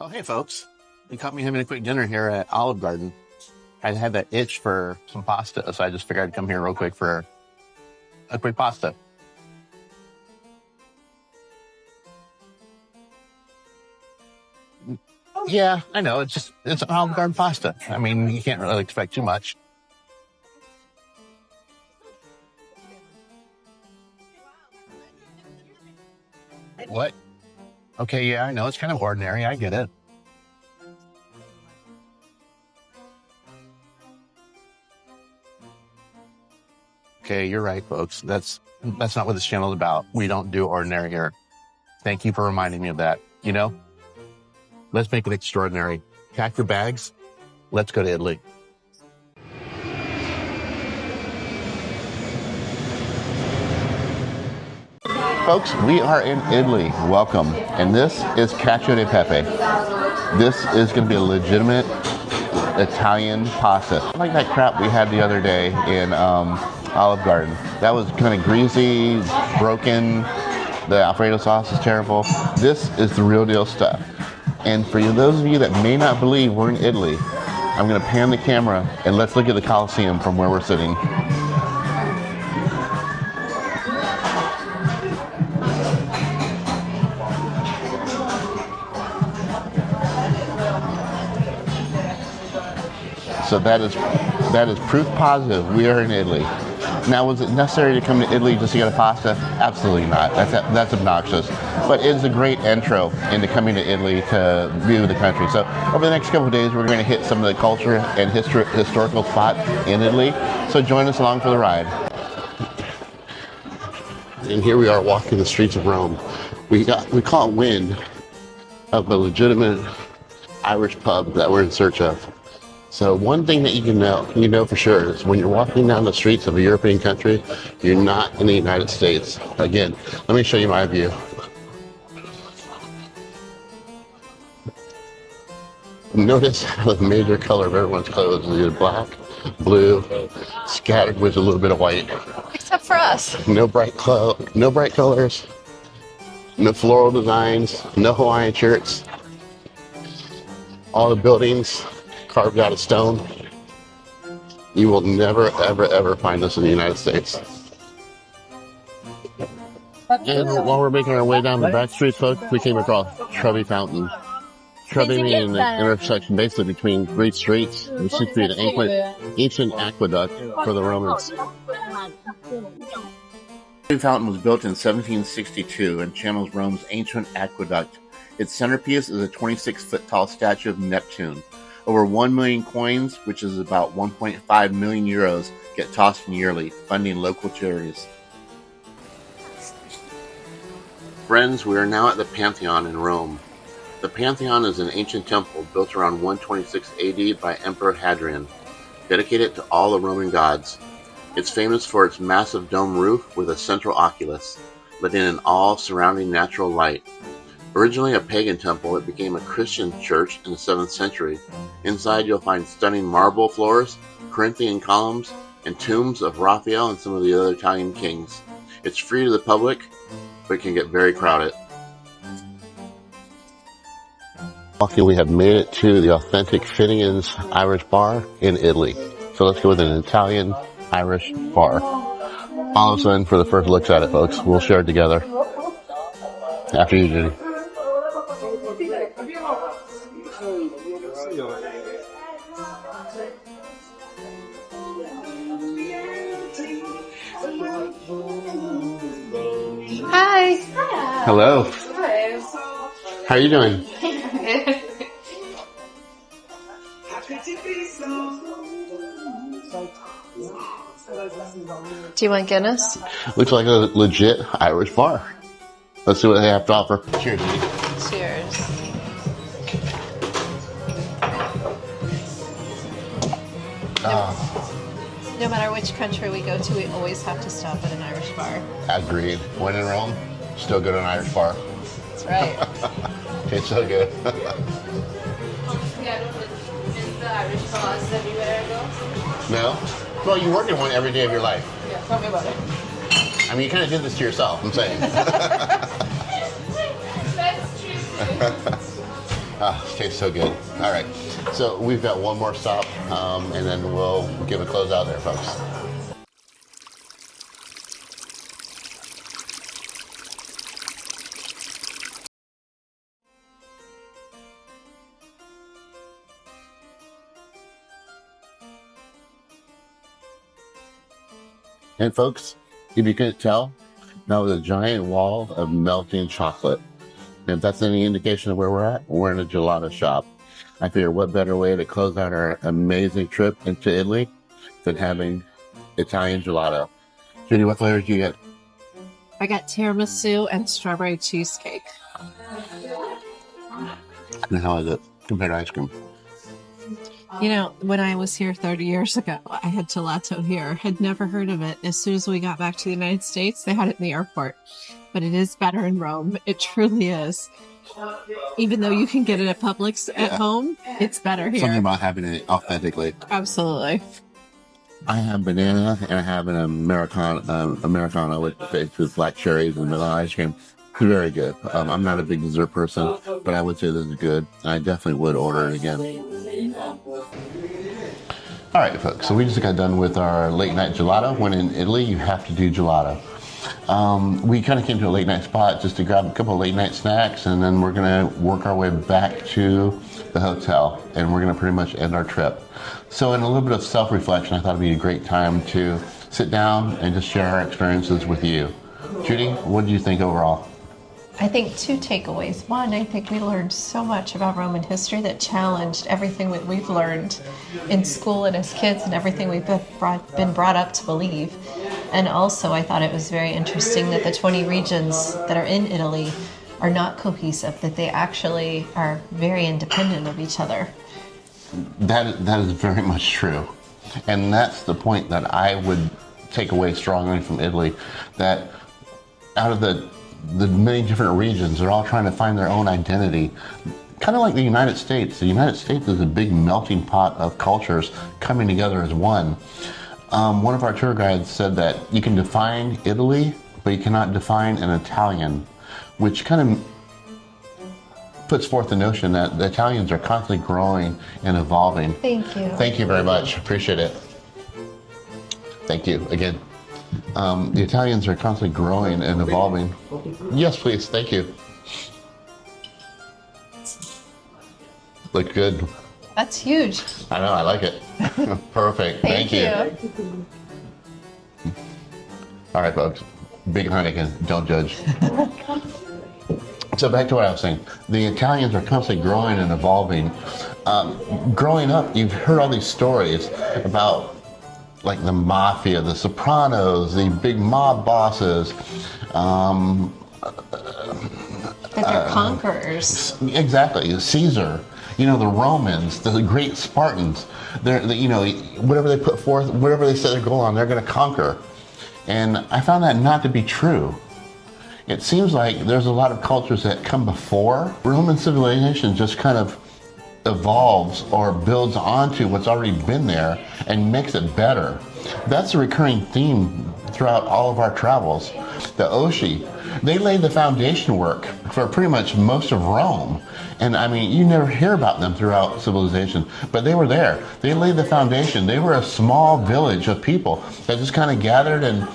Oh, hey, folks. You caught me having a quick dinner here at Olive Garden. I had that itch for some pasta, so I just figured I'd come here real quick for a quick pasta. Yeah, I know. It's an Olive Garden pasta. I mean, you can't really expect too much. What? Okay, yeah, I know. It's kind of ordinary. I get it. Okay, you're right, folks. That's not what this channel is about. We don't do ordinary here. Thank you for reminding me of that. Let's make it extraordinary. Pack your bags. Let's go to Italy. Folks, we are in Italy. Welcome. And this is cacio e pepe. This is going to be a legitimate Italian pasta. Like that crap we had the other day in Olive Garden. That was kind of greasy, broken. The Alfredo sauce is terrible. This is the real deal stuff. And for those of you that may not believe we're in Italy, I'm going to pan the camera and let's look at the Colosseum from where we're sitting. So that is proof positive we are in Italy. Now, was it necessary to come to Italy just to get a pasta? Absolutely not. That's obnoxious. But it's a great intro into coming to Italy to view the country. So over the next couple of days, we're going to hit some of the culture and historical spots in Italy. So join us along for the ride. And here we are walking the streets of Rome. We caught wind of a legitimate Irish pub that we're in search of. So one thing that you know for sure is when you're walking down the streets of a European country, you're not in the United States. Again, let me show you my view. Notice how the major color of everyone's clothes is either black, blue, scattered with a little bit of white. Except for us. No bright colors, no floral designs, no Hawaiian shirts. All the buildings carved out of stone. You will never, ever, ever find this in the United States. And while we're making our way down the back streets, folks, we came across Trevi Fountain. Trevi meaning the intersection basically between great streets. This used to be an ancient aqueduct for the Romans. Trevi Fountain was built in 1762 and channels Rome's ancient aqueduct. Its centerpiece is a 26-foot tall statue of Neptune. Over 1 million coins, which is about 1.5 million euros, get tossed in yearly, funding local charities. Friends, we are now at the Pantheon in Rome. The Pantheon is an ancient temple built around 126 AD by Emperor Hadrian, dedicated to all the Roman gods. It's famous for its massive dome roof with a central oculus, letting in all surrounding natural light. Originally a pagan temple, it became a Christian church in the 7th century. Inside you'll find stunning marble floors, Corinthian columns, and tombs of Raphael and some of the other Italian kings. It's free to the public, but it can get very crowded. Okay, we have made it to the authentic Finnegan's Irish Bar in Italy. So let's go with an Italian Irish bar. Follow us in for the first looks at it, folks. We'll share it together. After you, Jenny. Hi. Hello. Hi. How are you doing? Do you want Guinness? Looks like a legit Irish bar. Let's see what they have to offer. Cheers. Cheers. No matter which country we go to, we always have to stop at an Irish bar. Agreed. When in Rome, still go to an Irish bar. That's right. Tastes so good. Is the Irish sauce everywhere I go? No? Well, you work in one every day of your life. Yeah, tell me about it. I mean, you kind of did this to yourself, I'm saying. That's true. Tastes so good. All right, so we've got one more stop, and then we'll give a close out there, folks. And folks, if you couldn't tell, that was a giant wall of melting chocolate. And if that's any indication of where we're at, we're in a gelato shop. I figure what better way to close out our amazing trip into Italy than having Italian gelato. Judy, what flavors do you get? I got tiramisu and strawberry cheesecake. And how is it compared to ice cream? You know, when I was here 30 years ago, I had gelato here. Had never heard of it. As soon as we got back to the United States, they had it in the airport. But it is better in Rome. It truly is. Even though you can get it at Publix at home, it's better here. Something about having it authentically. Absolutely. I have banana and I have an Americano with black cherries and vanilla ice cream. It's very good. I'm not a big dessert person, but I would say this is good. I definitely would order it again. All right, folks. So we just got done with our late night gelato. When in Italy, you have to do gelato. We kind of came to a late night spot just to grab a couple of late night snacks, and then we're going to work our way back to the hotel, and we're going to pretty much end our trip. So in a little bit of self-reflection, I thought it'd be a great time to sit down and just share our experiences with you. Judy, what did you think overall? I think two takeaways. One, I think we learned so much about Roman history that challenged everything that we've learned in school and as kids and everything we've been brought up to believe. And also, I thought it was very interesting that the 20 regions that are in Italy are not cohesive, that they actually are very independent of each other. That is very much true. And that's the point that I would take away strongly from Italy, that out of the many different regions, they're all trying to find their own identity. Kind of like the United States. The United States is a big melting pot of cultures coming together as one. One of our tour guides said that you can define Italy, but you cannot define an Italian, which kind of puts forth the notion that the Italians are constantly growing and evolving. Thank you. Thank you very much. Appreciate it. Thank you again. The Italians are constantly growing and evolving. Yes, please. Thank you. Look good. That's huge. I know. I like it. Perfect. Thank you. All right, folks. Big Heineken. Don't judge. So back to what I was saying. The Italians are constantly growing and evolving. Growing up, you've heard all these stories about like the mafia, the Sopranos, the big mob bosses. That they're conquerors. Exactly. Caesar, the Romans, the great Spartans. Whatever they put forth, whatever they set their goal on, they're going to conquer. And I found that not to be true. It seems like there's a lot of cultures that come before. Roman civilization just kind of evolves or builds onto what's already been there and makes it better. That's a recurring theme throughout all of our travels. The Oshi, they laid the foundation work for pretty much most of Rome. And I mean, you never hear about them throughout civilization, but they were there. They laid the foundation. They were a small village of people that just kind of gathered in,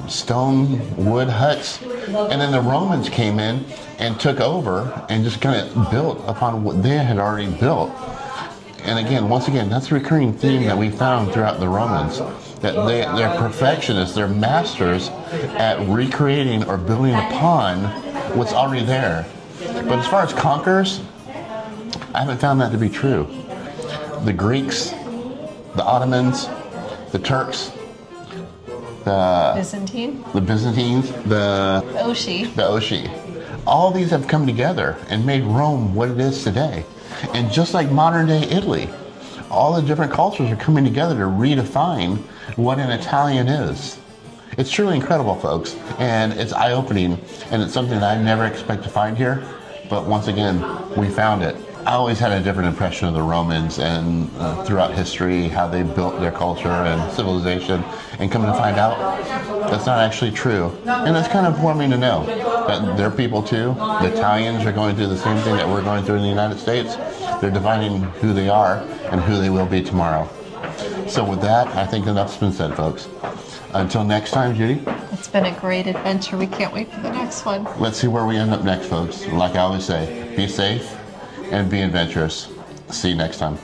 stone wood huts. And then the Romans came in and took over and just kind of built upon what they had already built. And again, once again, that's a recurring theme that we found throughout the Romans, that they're perfectionists, they're masters at recreating or building upon what's already there. But as far as conquerors, I haven't found that to be true. The Greeks, the Ottomans, the Turks, the Byzantines, the Oshi. All these have come together and made Rome what it is today. And just like modern day Italy, all the different cultures are coming together to redefine what an Italian is. It's truly incredible, folks, and it's eye-opening, and it's something that I never expect to find here, but once again, we found it. I always had a different impression of the Romans and throughout history, how they built their culture and civilization, and coming to find out that's not actually true. And that's kind of warming to know that they're people too. The Italians are going through the same thing that we're going through in the United States. They're defining who they are and who they will be tomorrow. So with that, I think enough's been said, folks. Until next time, Judy. It's been a great adventure. We can't wait for the next one. Let's see where we end up next, folks. Like I always say, be safe and be adventurous. See you next time.